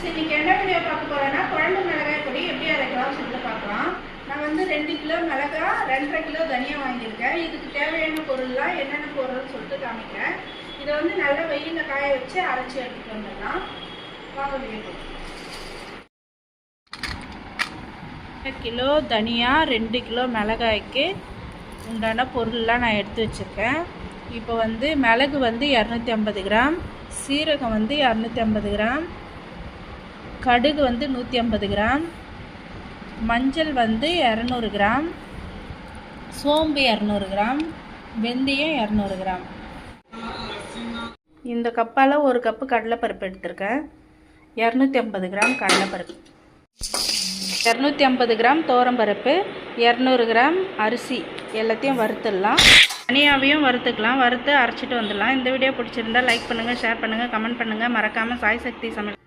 இன்னைக்கு என்ன வீடியோ பார்க்க போறேன்னா குழம்பு மிளகாய் பொடி எப்படி அரைக்கலாம் சொல்லிட்டு பார்க்கலாம். நான் வந்து 2 கிலோ மிளகாய் 2.5 கிலோ தனியா வாங்கியிருக்கேன். இதுக்கு தேவையான பொருள்லாம் என்னென்ன பொருள்னு சொல்லிட்டு காமிக்கிறேன். இதை வந்து நல்லா வெயிலில் காய வச்சு அரைச்சி எடுத்துட்டு வந்துடலாம். வாங்க வீடியோ. 1 கிலோ தனியா 2 கிலோ மிளகாய்க்கு உண்டான பொருள்லாம் நான் எடுத்து வச்சுருக்கேன். இப்போ வந்து மிளகு வந்து 250 கிராம், சீரகம் வந்து 250 கிராம், கடுகு வந்து 150 கிராம், மஞ்சள் வந்து 200 கிராம், சோம்பு 200 கிராம், வெந்தயம் 200 கிராம். இந்த கப்பால் 1 கப்பு கடலைப்பருப்பு எடுத்திருக்கேன். 250 கிராம் கடலைப்பருப்பு, 250 கிராம் துவரம்பருப்பு, 200 கிராம் அரிசி எல்லாத்தையும் வறுத்துடலாம். தனியாவையும் வறுத்துக்கலாம். வறுத்து அரைச்சிட்டு வந்துடலாம். இந்த வீடியோ பிடிச்சிருந்தா லைக் பண்ணுங்கள், ஷேர் பண்ணுங்கள், கமெண்ட் பண்ணுங்கள். மறக்காமல் சாய் சக்தி சமையல்